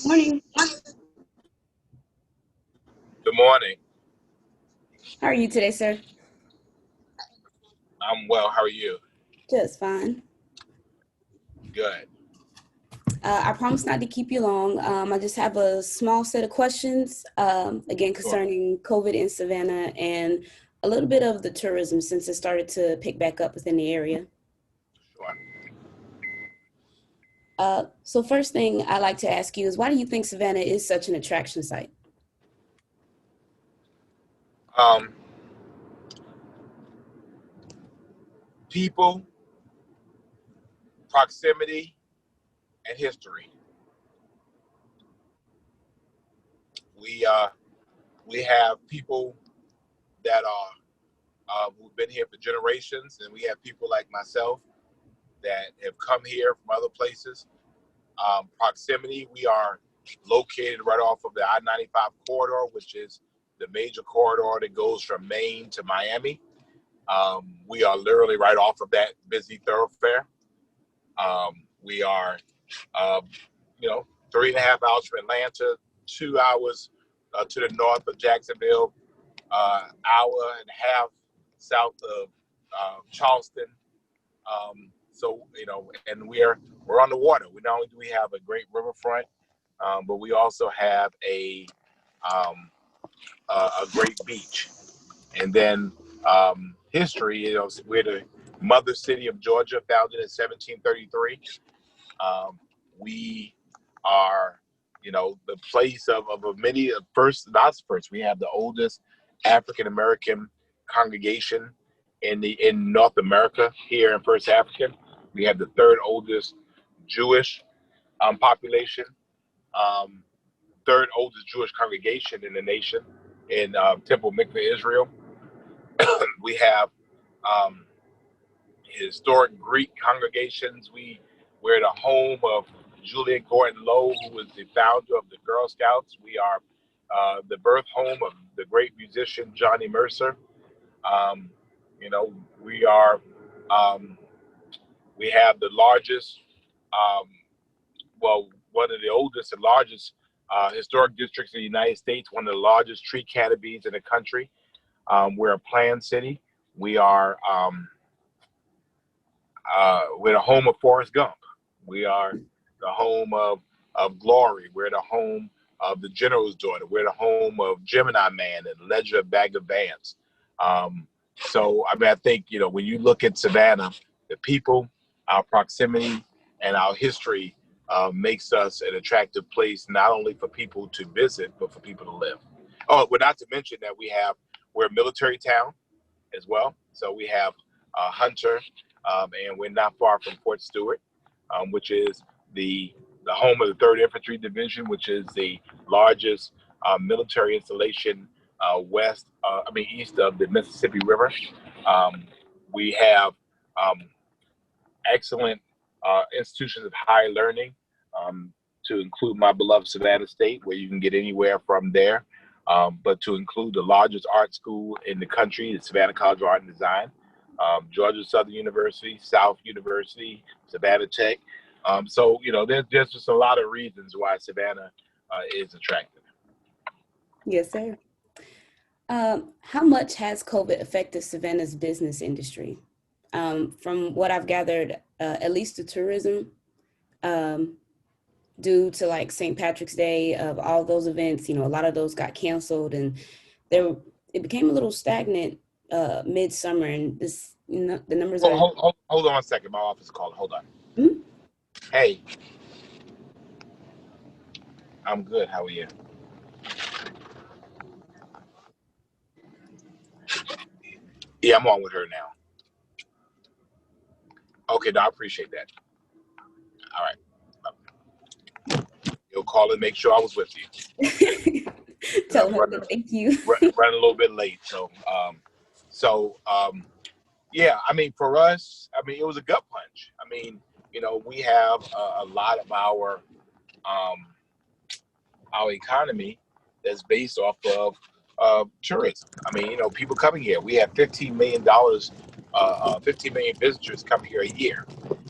Morning. Good morning. How are you today, sir? I'm well. How are you? Just fine. Good. I promise not to keep you long. I just have a small set of questions, again, Sure. concerning COVID in Savannah and a little bit of the tourism since it started to pick back up within the area. Sure. So first thing I'd like to ask you is why do you think Savannah is such an attraction site? Um, People, proximity, and history. We uh, we have people that are who've been here for generations, and we have people like myself that have come here from other places. Proximity. We are located right off of the I-95 corridor, which is the major corridor that goes from Maine to Miami. We are literally right off of that busy thoroughfare. We are, uh, 3.5 hours from Atlanta, 2 hours to the north of Jacksonville, hour and a half south of Charleston. And we're on the water. We not only do we have a great riverfront, but we also have um, a great beach. And then history, we're the mother city of Georgia, founded in 1733. We are, the place of many first, not first. We have the oldest African American congregation in North America here in First African. We have the third oldest Jewish population, um, third oldest Jewish congregation in the nation in Temple Mikveh, Israel. We have um, historic Greek congregations. We're the home of Julia Gordon Lowe, who was the founder of the Girl Scouts. We are the birth home of the great musician Johnny Mercer. Um, you know, we are um, we have the largest, um, one of the oldest and largest historic districts in the United States. One of the largest tree canopies in the country. We're a planned city. We are we're the home of Forrest Gump. We are the home of Glory. We're the home of The General's Daughter. We're the home of Gemini Man and Ledger of Bagger Vance. I think, when you look at Savannah, the people, our proximity, and our history makes us an attractive place, not only for people to visit, but for people to live. Oh, well, not to mention that we're a military town as well. So we have Hunter, and we're not far from Fort Stewart, which is the home of the 3rd Infantry Division, which is the largest military installation east of the Mississippi River. Um, we have um, excellent institutions of higher learning, um, to include my beloved Savannah State, where you can get anywhere from there, but to include the largest art school in the country, the Savannah College of Art and Design, Georgia Southern University, South University, Savannah Tech. There's just a lot of reasons why Savannah is attractive. Yes, sir. How much has COVID affected Savannah's business industry? From what I've gathered, at least the tourism, um, due to like St. Patrick's Day, of all those events, a lot of those got canceled, and there it became a little stagnant midsummer, and the numbers are. Hold on a second. My office called. Hold on. Mhm. Hey, I'm good. How are you? Yeah, I'm on with her now. Okay, no, I appreciate that. All right. You'll call and make sure I was with you. Tell I'm her that thank you. running a little bit late. Yeah, for us, it was a gut punch. We have a lot of um, our economy that's based off of tourism. People coming here. We have $15 million, 15 million visitors come here a year,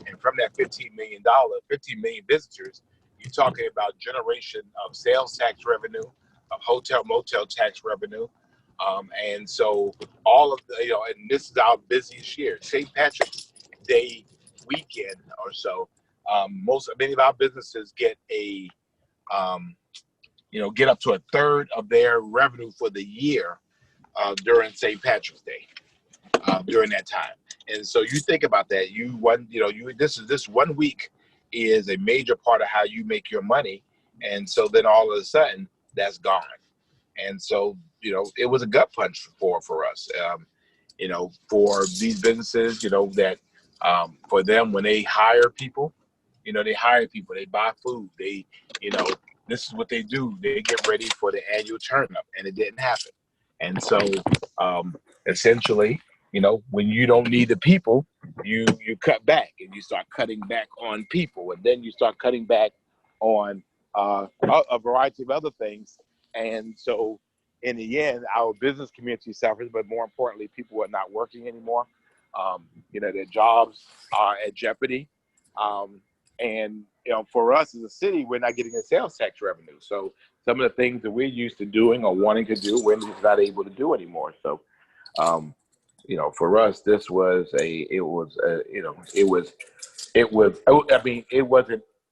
and from that $15 million, 15 million visitors, You're talking about generation of sales tax revenue, of hotel motel tax revenue. And so all of the, and this is our busiest year, St. Patrick's Day weekend or so. Many of our businesses get get up to a third of their revenue for the year during St. Patrick's Day, during that time. And so you think about that. This 1 week is a major part of how you make your money. And so then all of a sudden that's gone. And so, it was a gut punch for us, for these businesses, that for them, when they hire people, they buy food, this is what they do. They get ready for the annual turn up, and it didn't happen. And so essentially, when you don't need the people, you cut back, and you start cutting back on people, and then you start cutting back on a variety of other things. And so in the end, our business community suffers, but more importantly, people are not working anymore. Their jobs are at jeopardy. And for us as a city, we're not getting a sales tax revenue. So some of the things that we're used to doing or wanting to do, we're just not able to do anymore. So, for us, this was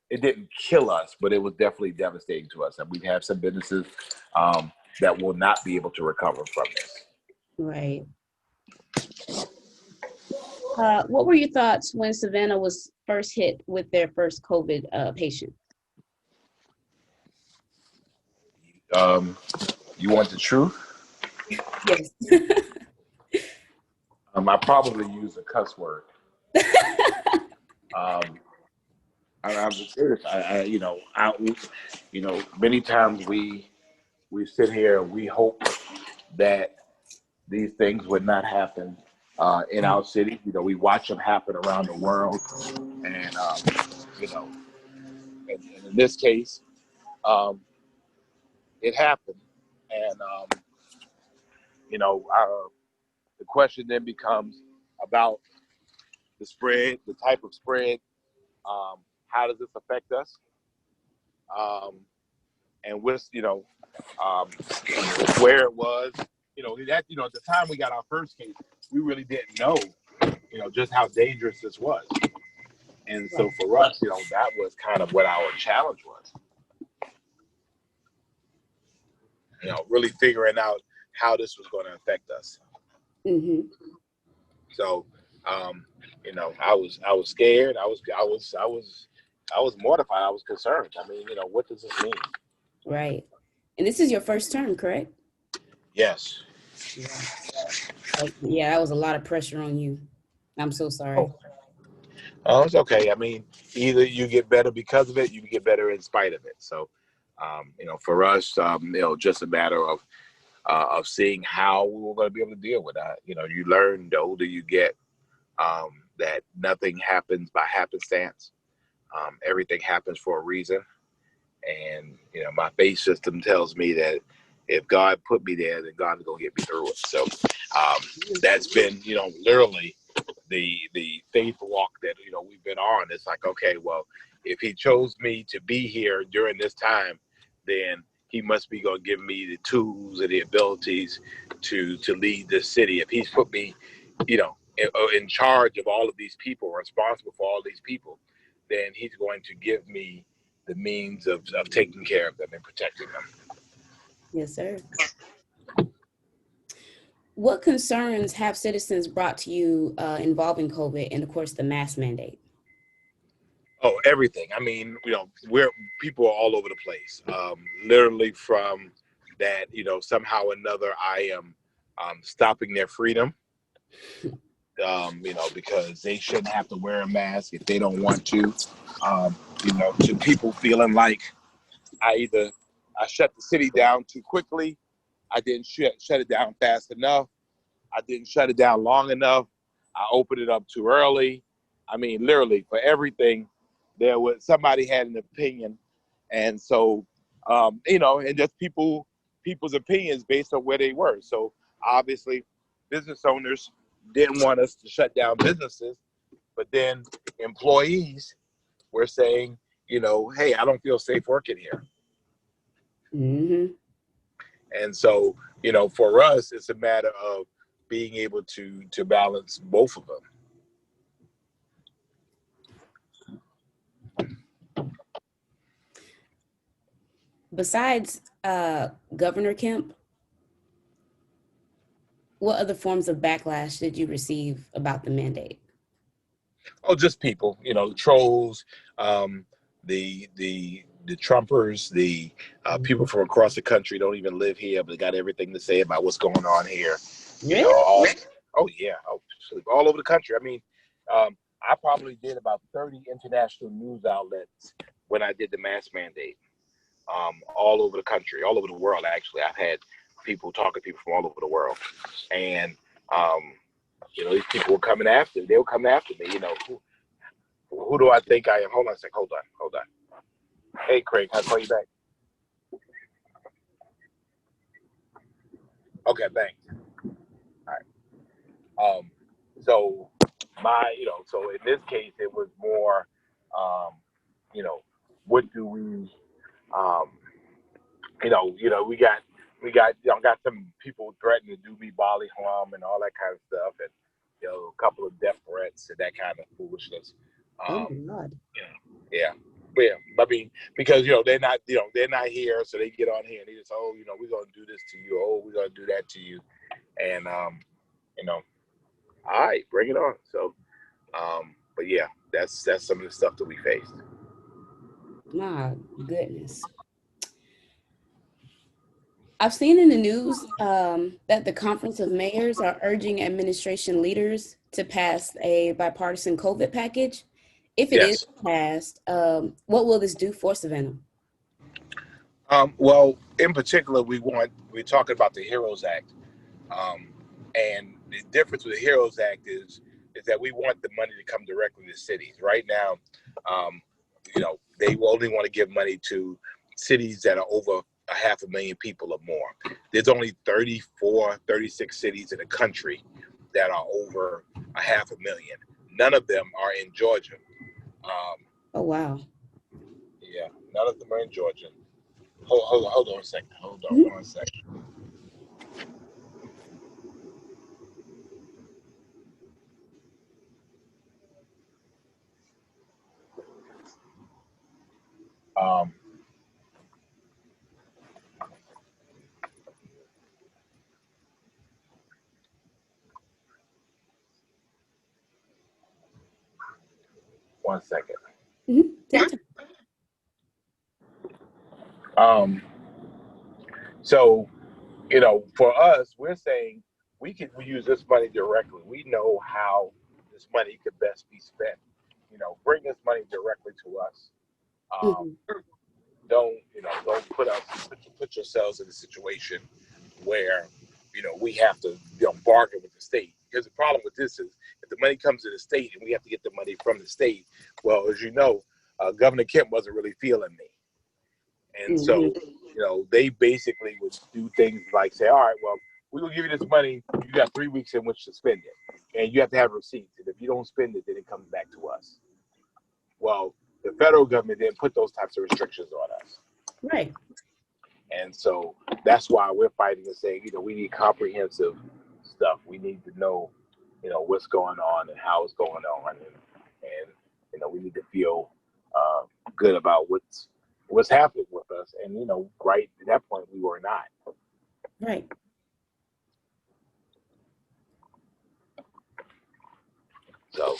it didn't kill us, but it was definitely devastating to us. And we have some businesses that will not be able to recover from this. Right. What were your thoughts when Savannah was first hit with their first COVID patient? You want the truth? Yes. I probably use a cuss word. I'm just serious. Many times we sit here and we hope that these things would not happen in our city. We watch them happen around the world, and in this case, it happened. And the question then becomes about the spread, the type of spread. How does this affect us? And what's where it was. At the time we got our first case, we really didn't know, just how dangerous this was. And so for us, that was kind of what our challenge was. Really figuring out how this was going to affect us. Mm-hmm. So, I was scared. I was mortified. I was concerned. I mean, what does this mean? Right. And this is your first term, correct? Yes. Yeah, that was a lot of pressure on you. I'm so sorry. Oh, it's okay. I mean, either you get better because of it, you get better in spite of it. So, for us, just a matter of seeing how we were going to be able to deal with that. You learn the older you get that nothing happens by happenstance. Everything happens for a reason. And, my faith system tells me that if God put me there, then God is going to get me through it. So that's been, literally the faith walk that, we've been on. It's like, okay, well, if he chose me to be here during this time, then he must be going to give me the tools and the abilities to lead this city. If he's put me, in charge of all of these people, responsible for all these people, then he's going to give me the means of taking care of them and protecting them. Yes, sir. What concerns have citizens brought to you involving COVID and, of course, the mask mandate? Oh, everything. I mean, people are all over the place. Literally from that, somehow or another, I am stopping their freedom. Because they shouldn't have to wear a mask if they don't want to. To people feeling like I shut the city down too quickly. I didn't shut it down fast enough. I didn't shut it down long enough. I opened it up too early. I mean, literally for everything, somebody had an opinion. And so, and just people's opinions based on where they were. So obviously business owners didn't want us to shut down businesses, but then employees were saying, hey, I don't feel safe working here. Mm-hmm. And so, for us, it's a matter of being able to balance both of them. Besides Governor Kemp, what other forms of backlash did you receive about the mandate? Oh, just people, trolls, um, the Trumpers, the people from across the country don't even live here, but they got everything to say about what's going on here. Really? Oh yeah, all over the country. I mean, I probably did about 30 international news outlets when I did the mask mandate. All over the country, all over the world. Actually, I've had people talking to people from all over the world, and um, these people were coming after. They were coming after me. Who do I think I am? Hold on a sec. Hold on. Hey, Craig, I'll call you back. Okay, thanks. All right. So so in this case, it was more, um, you know, what do we, um, we got some people threatening to do me bodily harm and all that kind of stuff, and a couple of death threats and that kind of foolishness. Oh Um, my God. yeah, yeah. I mean, because they're not here, so they get on here and they just, we're gonna do this to you, we're gonna do that to you, and you know, all right, bring it on. So, but yeah, that's some of the stuff that we faced. My goodness. I've seen in the news that the Conference of Mayors are urging administration leaders to pass a bipartisan COVID package. If it is Yes. passed, what will this do for Savannah? Well, in particular, we're talking about the Heroes Act, um, and the difference with the Heroes Act is that we want the money to come directly to cities. Right now, um, they only want to give money to cities that are over a 500,000 people or more. There's only 34, 36 cities in the country that are over a 500,000. None of them are in Georgia. Um, Oh, wow. yeah, none of them are in Georgia. Hold on a second. Hold on Mhm. 1 second. 'Cause 1 second. Take your time. Um, so for us, we're saying we use this money directly. We know how this money could best be spent. Bring this money directly to us. Um, Mhm. don't put yourselves in a situation where we have to bargain with the state, because the problem with this is if the money comes to the state and we have to get the money from the state, well, as you know, Governor Kemp wasn't really feeling me. And so, Mhm. they basically would do things like say, all right, well, we're going to give you this money. You got 3 weeks in which to spend it. And you have to have receipts. And if you don't spend it, then it comes back to us. Well, the federal government didn't put those types of restrictions on us. Right. And so that's why we're fighting and saying, we need comprehensive stuff. We need to know, what's going on and how it's going on. And we need to feel good about what's happening with us. And, right at that point, we were not. Right. So,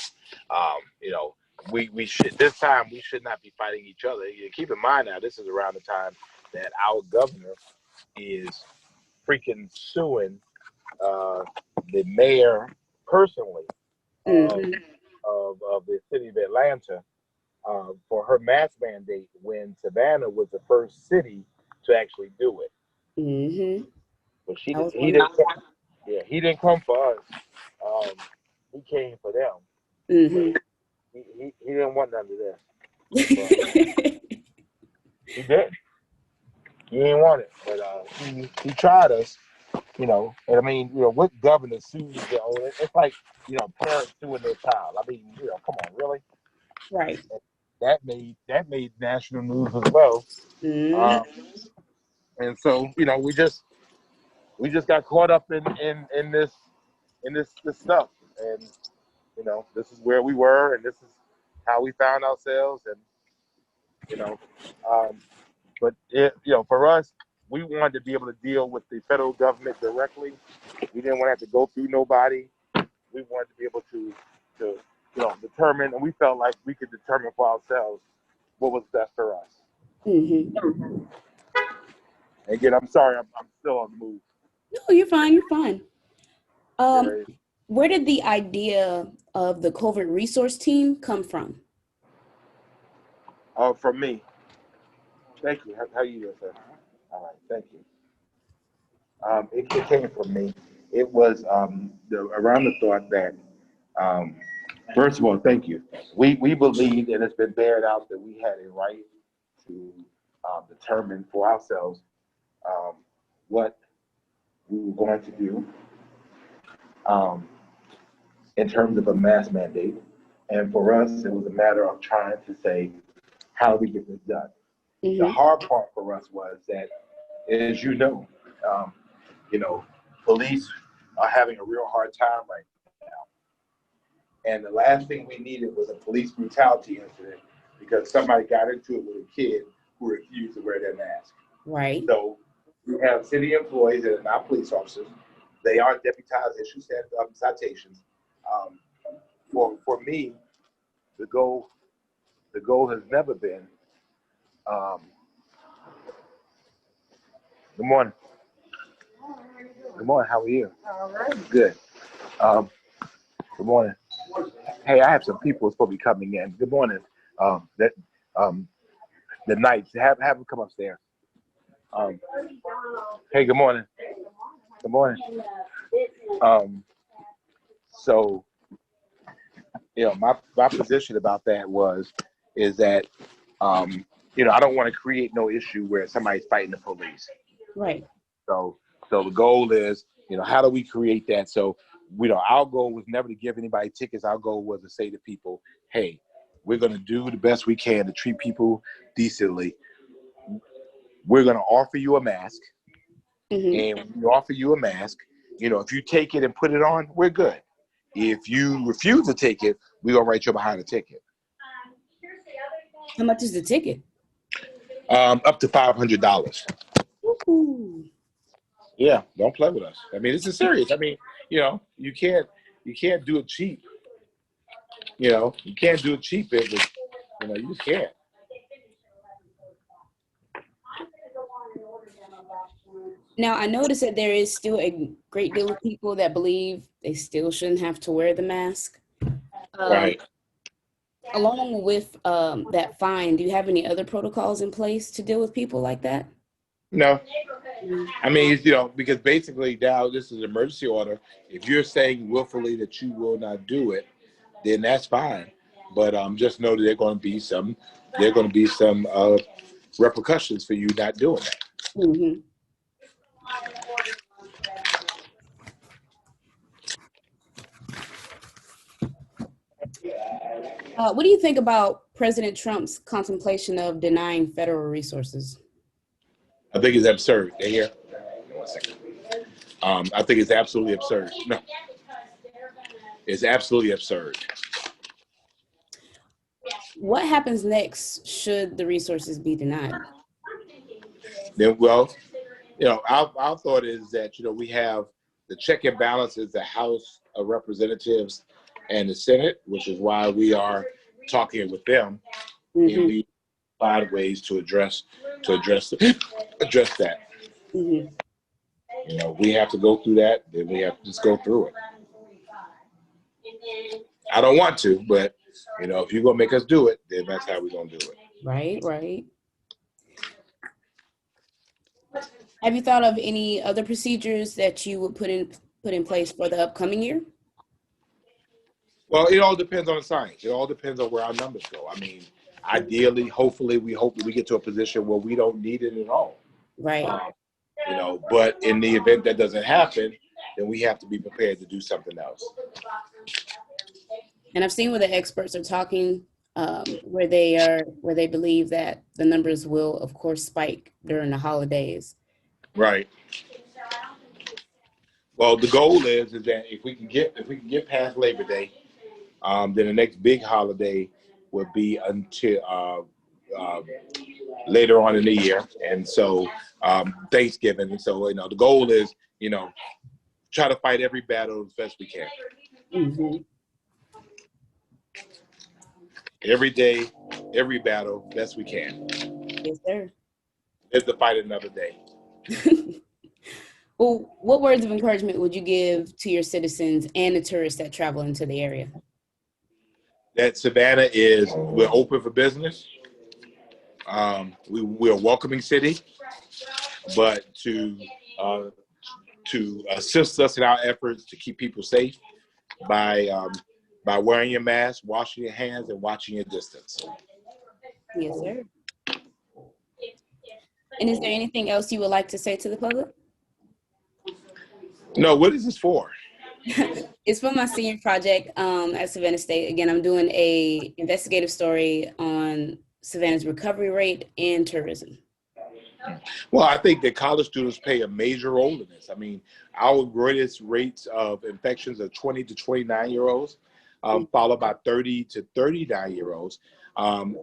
we should, this time, we should not be fighting each other. Keep in mind now, this is around the time that our governor is freaking suing the mayor personally of, Mhm. of the city of Atlanta for her mask mandate when Savannah was the first city to actually do it. Mhm. But I was he wondering. didn't. Yeah, he didn't come for us. Um, he came for them, but Mhm. he didn't want none of this. But he did. He didn't want it. But he tried us. And I mean, what governor sues their own? It's like, parents suing their child. I mean, come on, really? Right. that made national news as well. Mm. Um, and so we just got caught up in this stuff, and this is where we were, and this is how we found ourselves, and you know, um, but for us, we wanted to be able to deal with the federal government directly. We didn't want to have to go through nobody. We wanted to be able to determine, and we felt like we could determine for ourselves what was best for us. Hmm. And again, I'm sorry, I'm still on the move. No, you're fine. You're fine. Um, Very, where did the idea of the COVID resource team come from? from me. Thank you. How you doing, sir? All right, thank you. It came from me. It was around the thought that, um, first of all, thank you. We believed, and it's been bared out, that we had a right to determine for ourselves um, what we were going to do um, in terms of a mask mandate. And for us, it was a matter of trying to say, how do we get this done? The Hmm. hard part for us was that, as um, you know, police are having a real hard time right now. And the last thing we needed was a police brutality incident because somebody got into it with a kid who refused to wear their mask. Right. So we have city employees that are not police officers. They are deputized, issue citations. Um, for me, the goal has never been. Um, Good morning. Good morning. How are you? All right. Good. Um, Good morning. Hey, I have some people supposed to be coming in. Good morning. That um, the Knights have them come upstairs. Um, hey, good morning. Good morning. Um, so my position about that is that I don't want to create no issue where somebody's fighting the police. Right. So the goal is, how do we create that? So, our goal was never to give anybody tickets. Our goal was to say to people, hey, we're going to do the best we can to treat people decently. We're going to offer you a mask. Hmm. And when we offer you a mask, if you take it and put it on, we're good. If you refuse to take it, we're going to write you behind a ticket. How much is the ticket? Up to $500. Ooh. Yeah, don't play with us. I mean, this is serious. I mean, you can't do it cheap. You can't do it cheap. You just can't. Now, I noticed that there is still a great deal of people that believe they still shouldn't have to wear the mask. Um, Right. along with that fine, do you have any other protocols in place to deal with people like that? No, Mhm. I mean, because basically now this is an emergency order. If you're saying willfully that you will not do it, then that's fine. But just know that there are going to be some repercussions for you not doing that. Mhm. What do you think about President Trump's contemplation of denying federal resources? I think it's absurd. They here. 1 second. I think it's absolutely absurd. No, it's absolutely absurd. What happens next should the resources be denied? Then, well, our thought is that we have the check and balances, the House of Representatives and the Senate, which is why we are talking with them, and Hmm. we find ways to address that. Hmm. We have to go through that. Then we have to just go through it. I don't want to, but if you're gonna make us do it, then that's how we're gonna do it. Right, right. Have you thought of any other procedures that you would put in place for the upcoming year? Well, it all depends on the science. It all depends on where our numbers go. I mean, ideally, hopefully, we hope that we get to a position where we don't need it at all. Right. Um, but in the event that doesn't happen, then we have to be prepared to do something else. And I've seen where the experts are talking where they believe that the numbers will, of course, spike during the holidays. Right. Well, the goal is that if we can get past Labor Day, then the next big holiday will be until later on in the year, and so Thanksgiving. And so the goal is try to fight every battle as best we can. Hmm. Every day, every battle, best we can. Yes, sir. Live to fight another day. Well, what words of encouragement would you give to your citizens and the tourists that travel into the area? That Savannah we're open for business. We're a welcoming city, but uh, to assist us in our efforts to keep people safe by by wearing your mask, washing your hands, and watching your distance. Yes, sir. And is there anything else you would like to say to the public? No, what is this for? It's for my senior project at Savannah State. Again, I'm doing a investigative story on Savannah's recovery rate and tourism. Well, I think that college students play a major role in this. I mean, our greatest rates of infections are 20 to 29-year-olds, followed by 30 to 39-year-olds.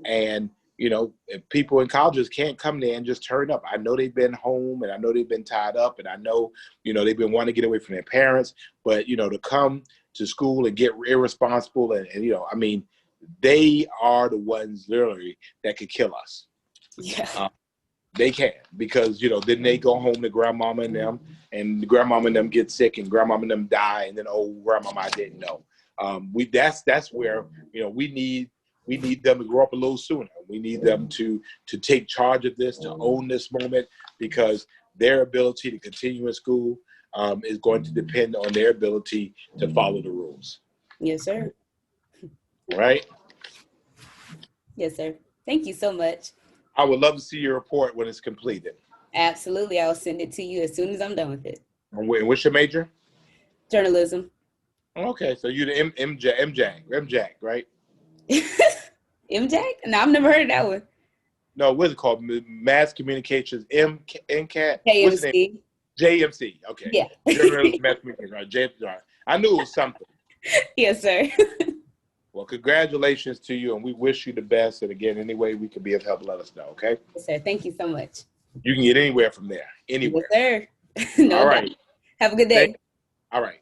And, if people in colleges can't come there and just turn up. I know they've been home and I know they've been tied up and I know, they've been wanting to get away from their parents. But, to come to school and get irresponsible I mean, they are the ones literally that could kill us. Yeah. They can, because then they go home to grandmama and them, and grandmama and them get sick, and grandmama and them die, and then grandmama, I didn't know. That's where we need them to grow up a little sooner. We need them to take charge of this, to own this moment, because their ability to continue in school is going to depend on their ability to follow the rules. Yes, sir. Right? Yes, sir. Thank you so much. I would love to see your report when it's completed. Absolutely. I'll send it to you as soon as I'm done with it. And what's your major? Journalism. Okay, so you're the MJAG, right? MJAG? No, I've never heard of that one. No, what's it called? Mass Communications, MCAT. What's the name? KMC. JMC. Okay. Yeah. Journalism, Mass Communications. Right. JMC. I knew it was something. Yes, sir. Well, congratulations to you, and we wish you the best. And again, any way we can be of help, let us know. Okay. Yes, sir. Thank you so much. You can get anywhere from there. Anywhere. Yes, sir. No All doubt. right. Have a good day. All right.